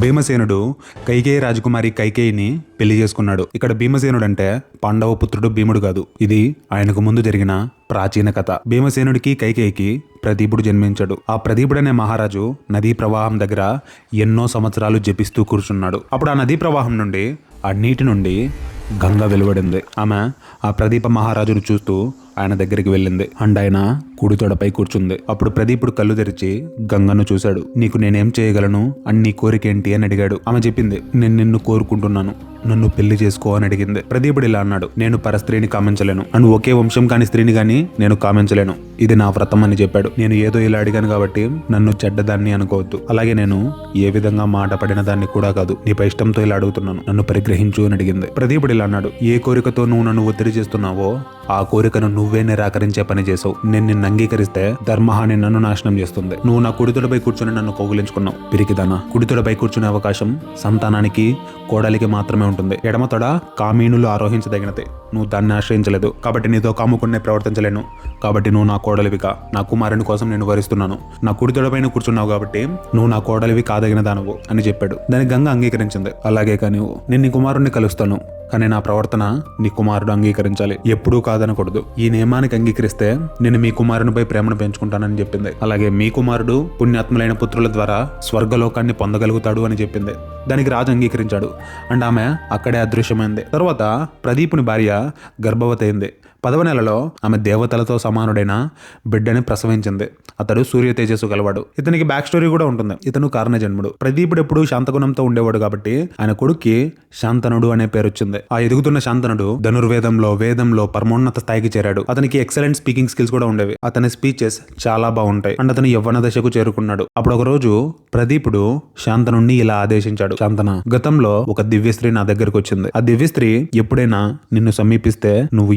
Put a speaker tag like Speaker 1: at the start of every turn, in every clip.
Speaker 1: భీమసేనుడు కైకేయి రాజకుమారి కైకేయిని పెళ్లి చేసుకున్నాడు. ఇక్కడ భీమసేనుడు అంటే పాండవ పుత్రుడు భీముడు కాదు. ఇది ఆయనకు ముందు జరిగిన ప్రాచీన కథ. భీమసేనుడికి కైకేయికి ప్రదీపుడు జన్మించాడు. ఆ ప్రదీపుడనే మహారాజు నదీ ప్రవాహం దగ్గర ఎన్నో సంవత్సరాలు జపిస్తూ కూర్చున్నాడు. అప్పుడు ఆ నదీ ప్రవాహం నుండి, ఆ నీటి నుండి గంగ వెలువడింది. ఆమె ఆ ప్రదీప మహారాజును చూస్తూ ఆయన దగ్గరికి వెళ్ళింది. అండ్ ఆయన కుడి తొడపై కూర్చుంది. అప్పుడు ప్రదీపుడు కళ్ళు తెరిచి గంగను చూశాడు. నీకు నేనేం చేయగలను అని నీ కోరికేంటి అని అడిగాడు. ఆమె చెప్పింది, నేను నిన్ను కోరుకుంటున్నాను, నన్ను పెళ్లి చేసుకో అని అడిగింది. ప్రదీపుడు ఇలా అన్నాడు, నేను పరస్త్రీని కామించలేను, అని ఒకే వంశం కాని స్త్రీని గాని నేను కామించలేను, ఇది నా వ్రతం అని చెప్పాడు. నేను ఏదో ఇలా అడిగాను కాబట్టి నన్ను చెడ్డదాన్ని అనుకోవద్దు. అలాగే నేను ఏ విధంగా మాట పడిన దాన్ని కూడా కాదు, నీపై ఇష్టంతో ఇలా అడుగుతున్నాను, నన్ను పరిగ్రహించు అని అడిగింది. ప్రదీపుడు ఇలా అన్నాడు, ఏ కోరికతో నువ్వు నన్ను ఒత్తిడి చేస్తున్నావో ఆ కోరికను నువ్వే నిరాకరించే పని చేసావు. నేను నిన్ను అంగీకరిస్తే ధర్మహాని నన్ను నాశనం చేస్తుంది. నువ్వు నా కుడితొడపై కూర్చొని నన్ను కౌగిలించుకున్నావు. పిరికిదానా, కుడితొడపై కూర్చునే అవకాశం సంతానానికి, కోడలికి మాత్రమే ఉంటుంది. ఎడమ తొడ కామీనులు ఆరోహించదగినది. నువ్వు దాన్ని ఆశ్రయించలేదు కాబట్టి నీతో కాముకునే ప్రవర్తించలేను. కాబట్టి నువ్వు నా కోడలివిగా, నా కుమారుని కోసం నేను వరిస్తున్నాను. నా కుడితొడపైన కూర్చున్నావు కాబట్టి నువ్వు నా కోడలివి కాదగిన దానవు అని చెప్పాడు. దానికి గంగ అంగీకరించింది. అలాగే కానీ నేను నీ కుమారుణ్ణి కలుస్తాను, కానీ నా ప్రవర్తన నీ కుమారుడు అంగీకరించాలి, ఎప్పుడూ కాదనకూడదు. ఈ నియమానికి అంగీకరిస్తే నేను మీ కుమారునిపై ప్రేమను పెంచుకుంటానని చెప్పింది. అలాగే మీ కుమారుడు పుణ్యాత్ములైన పుత్రుల ద్వారా స్వర్గలోకాన్ని పొందగలుగుతాడు అని చెప్పింది. దానికి రాజు అంగీకరించాడు. అండ్ ఆమె అక్కడే అదృశ్యమైంది. తర్వాత ప్రదీపుని భార్య గర్భవతి అయింది. 10వ నెలలో ఆమె దేవతలతో సమానుడైన బిడ్డని ప్రసవించింది. అతడు సూర్య తేజస్సు గలవాడు. ఇతనికి బ్యాక్ స్టోరీ కూడా ఉంటుంది. ఇతను కారణజన్ముడు. ప్రదీపుడు ఎప్పుడు శాంతగుణంతో ఉండేవాడు కాబట్టి ఆయన కొడుక్కి శాంతనుడు అనే పేరు వచ్చింది. ఆ ఎదుగుతున్న శాంతనుడు వేదంలో పరమోన్నత స్థాయికి చేరాడు. అతనికి ఎక్సలెంట్ స్పీకింగ్ స్కిల్స్ కూడా ఉండేవి. అతని స్పీచెస్ చాలా బాగుంటాయి. అండ్ అతను యవ్వన దశకు చేరుకున్నాడు. అప్పుడు ఒక రోజు ప్రదీపుడు శాంతనుడిని ఇలా ఆదేశించాడు, శాంతన, గతంలో ఒక దివ్య స్త్రీ నా దగ్గరకు వచ్చింది. ఆ దివ్య స్త్రీ ఎప్పుడైనా నిన్ను సమీపిస్తే నువ్వు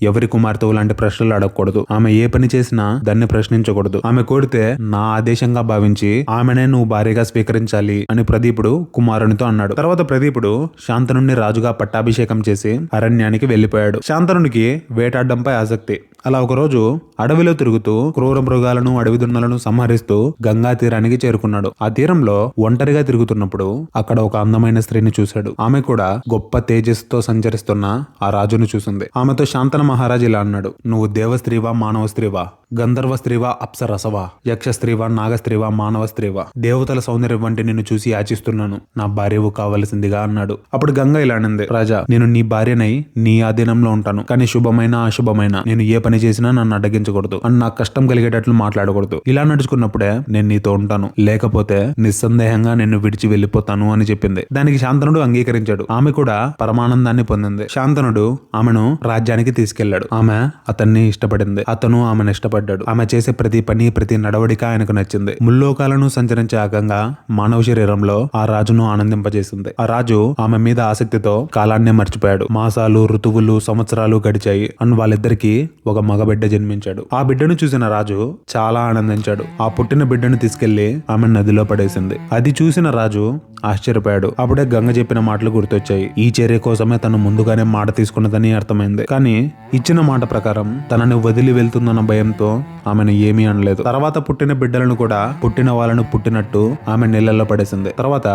Speaker 1: ఎవరి కుమార్తెవు లాంటి ప్రశ్నలు అడగకూడదు. ఆమె ఏ పని చేసినా దాన్ని ప్రశ్నించకూడదు. ఆమె కోరితే నా ఆదేశంగా భావించి ఆమెనే నువ్వు భార్యగా స్వీకరించాలి అని ప్రదీపుడు కుమారునితో అన్నాడు. తర్వాత ప్రదీపుడు శాంతనుడిని రాజుగా పట్టాభిషేకం చేసి అరణ్యానికి వెళ్లిపోయాడు. శాంతనుడికి వేటాడడంపై ఆసక్తి. అలా ఒకరోజు అడవిలో తిరుగుతూ క్రూర మృగాలను, అడవి దున్నలను సంహరిస్తూ గంగా తీరానికి చేరుకున్నాడు. ఆ తీరంలో ఒంటరిగా తిరుగుతున్నప్పుడు అక్కడ ఒక అందమైన స్త్రీని చూశాడు. ఆమె కూడా గొప్ప తేజస్సుతో సంచరిస్తున్న ఆ రాజును చూసింది. ఆమెతో శాంతన మహారాజు ఇలా అన్నాడు, నువ్వు దేవ స్త్రీవా, మానవ స్త్రీవా, గంధర్వ స్త్రీవా, అప్సరసవా, యక్ష స్త్రీవా, నాగ స్త్రీవా, మానవ స్త్రీవా, దేవతల సౌందర్యం వంటి నిన్ను చూసి యాచిస్తున్నాను, నా భార్యవు కావలసిందిగా అన్నాడు. అప్పుడు గంగ ఇలా అనింది, రాజా, నేను నీ భార్యనై నీ ఆధీనంలో ఉంటాను, కానీ శుభమైన అశుభమైన నేను ఏ పని చేసినా నన్ను అడ్డగించకూడదు, అని నాకు కష్టం కలిగేటట్లు మాట్లాడకూడదు. ఇలా నడుచుకున్నప్పుడే నేను నీతో ఉంటాను, లేకపోతే నిస్సందేహంగా నిన్ను విడిచి వెళ్ళిపోతాను అని చెప్పింది. దానికి శాంతనుడు అంగీకరించాడు. ఆమె కూడా పరమానందాన్ని పొందింది. శాంతనుడు ఆమెను రాజ్యానికి తీసుకెళ్లాడు. ఆమె అతన్ని ఇష్టపడింది. అతను ఆమెను ఇష్టపడ్డాడు. ఆమె చేసే ప్రతి పని, ప్రతి నడవడిక ఆయనకు నచ్చింది. ముల్లోకాలను సంచరించే ఆ గంగ మానవ శరీరంలో ఆ రాజును ఆనందింపజేసింది. ఆ రాజు ఆమె మీద ఆసక్తితో కాలాన్నే మర్చిపోయాడు. మాసాలు, ఋతువులు, సంవత్సరాలు గడిచాయి. అండ్ వాళ్ళిద్దరికి ఒక మగబిడ్డ జన్మించాడు. ఆ బిడ్డను చూసిన రాజు చాలా ఆనందించాడు. ఆ పుట్టిన బిడ్డను తీసుకెళ్లి ఆమె నదిలో పడేసింది. అది చూసిన రాజు ఆశ్చర్యపోయాడు. అప్పుడే గంగ చెప్పిన మాటలు గుర్తొచ్చాయి. ఈ చర్య కోసమే తను ముందుగానే మాట తీసుకున్నదని అర్థమైంది. కానీ ఇచ్చిన మాట ప్రకారం తనని వదిలి వెళ్తుందన్న భయంతో ఆమెను ఏమీ అనలేదు. తర్వాత పుట్టిన బిడ్డలను కూడా పుట్టిన వాళ్ళను పుట్టినట్టు ఆమె నీళ్లలో పడేసింది. తర్వాత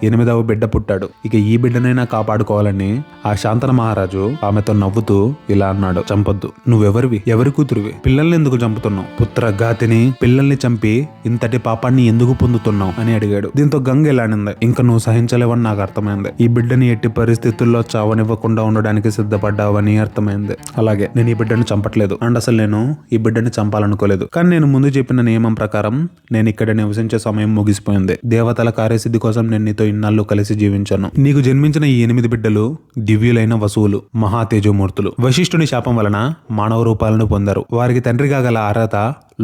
Speaker 1: 8వ బిడ్డ పుట్టాడు. ఇక ఈ బిడ్డనైనా కాపాడుకోవాలని ఆ శాంతన మహారాజు ఆమెతో నవ్వుతూ ఇలా అన్నాడు, చంపొద్దు, నువ్వెవరివి, ఎవరి కూతురువి, పిల్లల్ని ఎందుకు చంపుతున్నావు, పుత్రఘాతిని, పిల్లల్ని చంపి ఇంతటి పాపాన్ని ఎందుకు పొందుతున్నావు అని అడిగాడు. దీంతో గంగ ఇలా అనింది, ఇంకా నువ్వు సహించలేవని నాకు అర్థమైంది. ఈ బిడ్డని ఎట్టి పరిస్థితుల్లో చావనివ్వకుండా ఉండడానికి సిద్ధపడ్డావని అర్థమైంది. అలాగే నేను ఈ బిడ్డను చంపట్లేదు, అండ్ అసలు నేను ఈ బిడ్డని చంపాలనుకోలేదు. కానీ నేను ముందు చెప్పిన నియమం ప్రకారం నేను ఇక్కడ నివసించే సమయం ముగిసిపోయింది. దేవతల కార్యసిద్ధి కోసం నేను నీతో ఇన్నాళ్ళు కలిసి జీవించాను. నీకు జన్మించిన ఈ 8 బిడ్డలు దివ్యులైన వసువులు, మహాతేజమూర్తులు. వశిష్ఠుని శాపం వలన మానవ రూపాలను పొందారు. వారికి తండ్రిగా గల అర్హత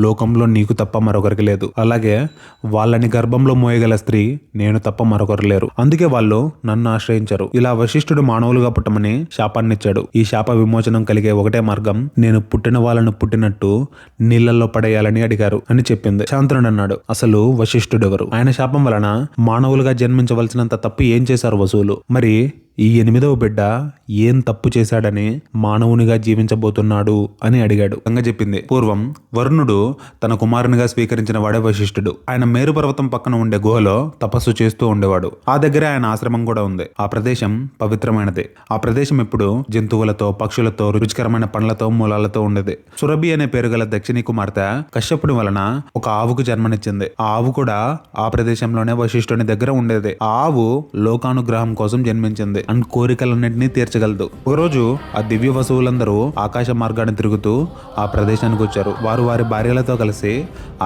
Speaker 1: లోకంలో నీకు తప్ప మరొకరికి లేదు. అలాగే వాళ్ళని గర్భంలో మోయగల స్త్రీ నేను తప్ప మరొకరు లేరు. అందుకే వాళ్ళు నన్ను ఆశ్రయించారు. ఇలా వశిష్ఠుడు మానవులుగా పుట్టమని శాపాన్నిచ్చాడు. ఈ శాప విమోచనం కలిగే ఒకటే మార్గం, నేను పుట్టిన వాళ్ళను పుట్టినట్టు నీళ్లలో పడేయాలని అడిగారు అని చెప్పింది. శాంతనుడు అన్నాడు, అసలు వశిష్ఠుడెవరు? ఆయన శాపం వలన మానవులుగా జన్మించవలసినంత తప్పు ఏం చేశారు వసువులు? మరి ఈ 8వ బిడ్డ ఏం తప్పు చేశాడని మానవునిగా జీవించబోతున్నాడు అని అడిగాడు. గంగ చెప్పింది, పూర్వం వరుణుడు తన కుమారునిగా స్వీకరించిన వాడే వశిష్ఠుడు. ఆయన మేరు పర్వతం పక్కన ఉండే గుహలో తపస్సు చేస్తూ ఉండేవాడు. ఆ దగ్గరే ఆయన ఆశ్రమం కూడా ఉంది. ఆ ప్రదేశం పవిత్రమైనది. ఆ ప్రదేశం ఎప్పుడు జంతువులతో, పక్షులతో, రుచికరమైన పండ్లతో, మూలాలతో ఉండేది. సురభి అనే పేరు గల దక్షిణీ కుమార్తె కశ్యపుడి వలన ఒక ఆవుకు జన్మనిచ్చింది. ఆ ఆవు కూడా ఆ ప్రదేశంలోనే వశిష్ఠుని దగ్గర ఉండేది. ఆ ఆవు లోకానుగ్రహం కోసం జన్మించింది అండ్ కోరికలన్నింటినీ తీర్చగలదు. ఒకరోజు ఆ దివ్య వసువులందరూ ఆకాశ మార్గాన్ని తిరుగుతూ ఆ ప్రదేశానికి వచ్చారు. వారు వారి భార్యలతో కలిసి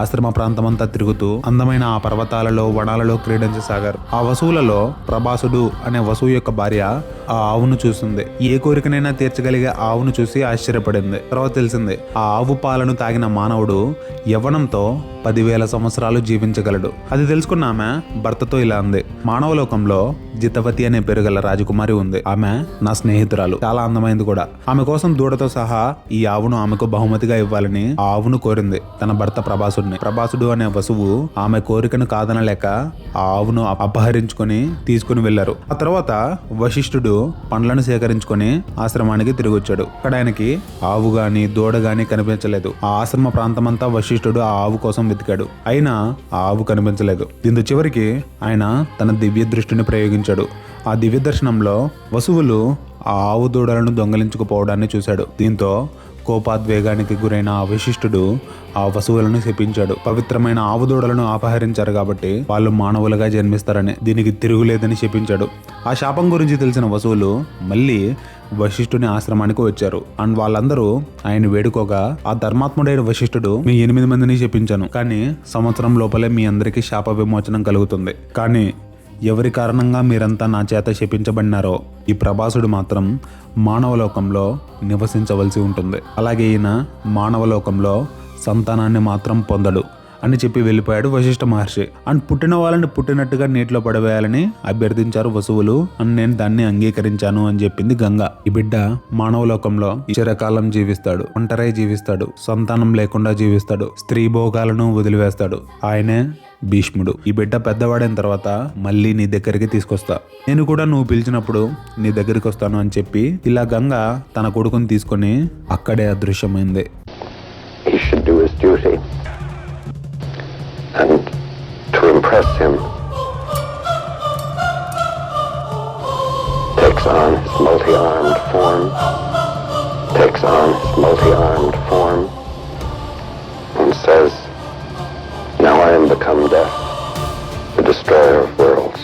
Speaker 1: ఆశ్రమ ప్రాంతమంతా తిరుగుతూ అందమైన ఆ పర్వతాలలో, వనాలలో క్రీడించసాగారు. ఆ వసువులలో ప్రభాసుడు అనే వసువు యొక్క భార్య ఆ ఆవును చూసింది. ఏ కోరికనైనా తీర్చగలిగే ఆవును చూసి ఆశ్చర్యపడింది. తర్వాత తెలిసింది, ఆ ఆవు పాలను తాగిన మానవుడు యవ్వనంతో 10,000 సంవత్సరాలు జీవించగలడు. అది తెలుసుకున్న ఆమె భర్తతో ఇలా అంది, మానవలోకంలో జితవతి అనే పేరు గల రాజకుమారి ఉంది. ఆమె నా స్నేహితురాలు, చాలా అందమైంది కూడా. ఆమె కోసం దూడతో సహా ఈ ఆవును ఆమెకు బహుమతిగా ఇవ్వాలని ఆ ఆవును కోరింది తన భర్త ప్రభాసుడిని. ప్రభాసుడు అనే వసువు ఆమె కోరికను కాదనలేక ఆ ఆవును అపహరించుకొని తీసుకుని వెళ్లారు. ఆ తర్వాత వశిష్ఠుడు పండ్లను సేకరించుకొని ఆశ్రమానికి తిరిగి వచ్చాడు. అక్కడ ఆయనకి ఆవు గాని దూడ గాని కనిపించలేదు. ఆ ఆశ్రమ ప్రాంతమంతా వశిష్ఠుడు ఆ ఆవు కోసం వెతికాడు. అయినా ఆ ఆవు కనిపించలేదు. దీంతో చివరికి ఆయన తన దివ్య దృష్టిని ప్రయోగించాడు. ఆ దివ్య దర్శనంలో వసువులు ఆ ఆవు దూడలను దొంగలించుకుపోవడాన్ని చూశాడు. దీంతో కోపాద్వేగానికి గురైన ఆ వశిష్ఠుడు ఆ వసువులను శపించాడు. పవిత్రమైన ఆవు దూడలను అపహరించారు కాబట్టి వాళ్ళు మానవులుగా జన్మిస్తారని, దీనికి తిరుగులేదని శపించాడు. ఆ శాపం గురించి తెలిసిన వసువులు మళ్ళీ వశిష్ఠుని ఆశ్రమానికి వచ్చారు. అండ్ వాళ్ళందరూ ఆయన వేడుకోగా ఆ ధర్మాత్ముడైన వశిష్ఠుడు, మీ 8 మందిని శపించాను, కానీ సంవత్సరం లోపలే మీ అందరికీ శాప విమోచనం కలుగుతుంది. కానీ ఎవరి కారణంగా మీరంతా నా చేత శపించబడినారో ఈ ప్రభాసుడు మాత్రం మానవలోకంలో నివసించవలసి ఉంటుంది. అలాగే ఈయన మానవలోకంలో సంతానాన్ని మాత్రం పొందడు అని చెప్పి వెళ్ళిపోయాడు వశిష్ఠ మహర్షి. అండ్ పుట్టిన వాళ్ళని పుట్టినట్టుగా నీటిలో పడవేయాలని అభ్యర్థించారు వసువులు. అండ్ నేను దాన్ని అంగీకరించాను అని చెప్పింది గంగ. ఈ బిడ్డ మానవలోకంలో చిరకాలం జీవిస్తాడు, ఒంటరై జీవిస్తాడు, సంతానం లేకుండా జీవిస్తాడు, స్త్రీ భోగాలను వదిలివేస్తాడు. ఆయనే భీష్ముడు. ఈ బిడ్డ పెద్దవాడైన తర్వాత మళ్ళీ నీ దగ్గరికి తీసుకొస్తా, నేను కూడా నువ్వు పిలిచినప్పుడు నీ దగ్గరికి వస్తాను అని చెప్పి ఇలా గంగ తన కొడుకుని తీసుకొని అక్కడే అదృశ్యమైంది.
Speaker 2: And to impress him, takes on his multi-armed form, and says, now I am become death, the destroyer of worlds.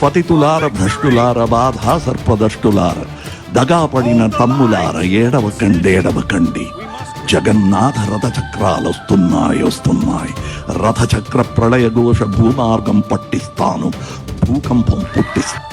Speaker 3: పతితులార భ్రష్టులార బాధా సర్పదష్టులార దగాపడిన తమ్ములార ఏడవకండి. జగన్నాథ రథచక్రాలొస్తున్నాయి. రథచక్ర ప్రళయ ఘోష భూమార్గం పట్టిస్తాను, భూకంపం పుట్టిస్తాను.